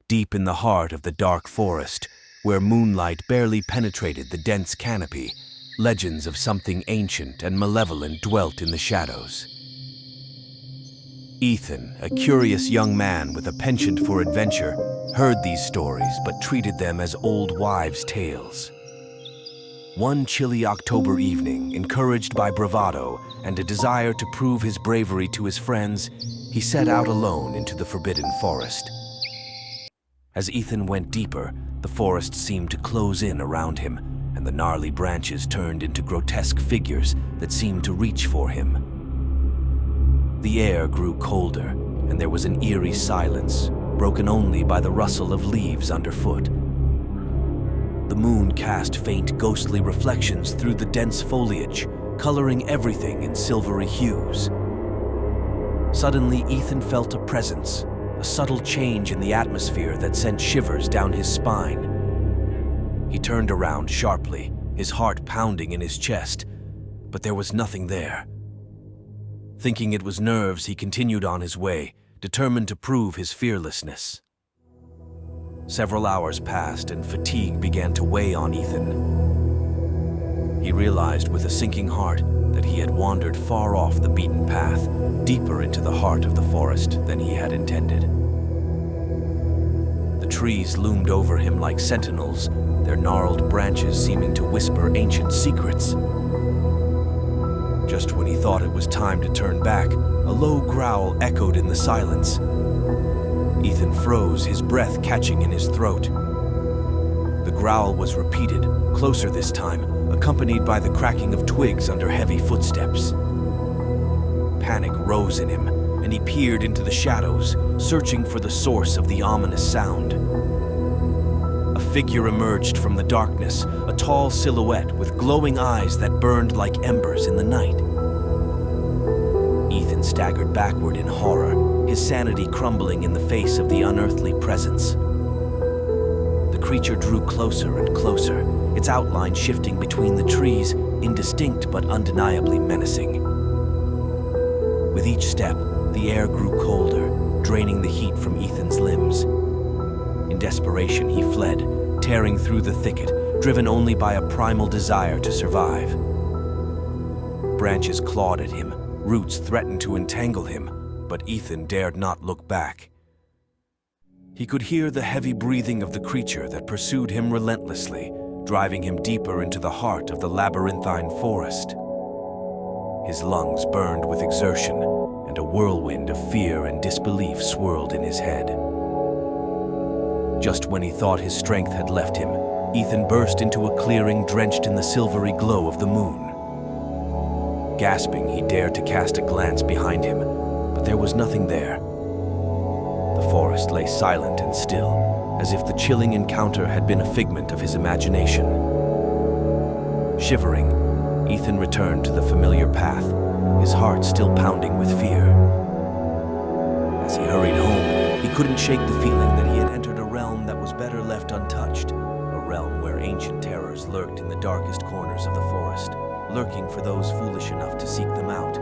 Deep in the heart of the dark forest, where moonlight barely penetrated the dense canopy, legends of something ancient and malevolent dwelt in the shadows. Ethan, a curious young man with a penchant for adventure, heard these stories but treated them as old wives' tales. One chilly October evening, encouraged by bravado and a desire to prove his bravery to his friends, he set out alone into the forbidden forest. As Ethan went deeper, the forest seemed to close in around him, and the gnarly branches turned into grotesque figures that seemed to reach for him. The air grew colder, and there was an eerie silence, broken only by the rustle of leaves underfoot. The moon cast faint ghostly reflections through the dense foliage, coloring everything in silvery hues. Suddenly, Ethan felt a presence, a subtle change in the atmosphere that sent shivers down his spine. He turned around sharply, his heart pounding in his chest, but there was nothing there. Thinking it was nerves, he continued on his way, determined to prove his fearlessness. Several hours passed and fatigue began to weigh on Ethan. He realized with a sinking heart that he had wandered far off the beaten path, deeper into the heart of the forest than he had intended. The trees loomed over him like sentinels, their gnarled branches seeming to whisper ancient secrets. Just when he thought it was time to turn back, a low growl echoed in the silence. Ethan froze, his breath catching in his throat. The growl was repeated, closer this time, accompanied by the cracking of twigs under heavy footsteps. Panic rose in him, and he peered into the shadows, searching for the source of the ominous sound. A figure emerged from the darkness, a tall silhouette with glowing eyes that burned like embers in the night. Ethan staggered backward in horror, his sanity crumbling in the face of the unearthly presence. The creature drew closer and closer, its outline shifting between the trees, indistinct but undeniably menacing. With each step, the air grew colder, draining the heat from Ethan's limbs. In desperation, he fled, tearing through the thicket, driven only by a primal desire to survive. Branches clawed at him, roots threatened to entangle him, but Ethan dared not look back. He could hear the heavy breathing of the creature that pursued him relentlessly, driving him deeper into the heart of the labyrinthine forest. His lungs burned with exertion, and a whirlwind of fear and disbelief swirled in his head. Just when he thought his strength had left him, Ethan burst into a clearing drenched in the silvery glow of the moon. Gasping, he dared to cast a glance behind him, but there was nothing there. The forest lay silent and still, as if the chilling encounter had been a figment of his imagination. Shivering, Ethan returned to the familiar path, his heart still pounding with fear. As he hurried home, he couldn't shake the feeling that he had entered a realm that was better left untouched, a realm where ancient terrors lurked in the darkest corners of the forest, lurking for those foolish enough to seek them out.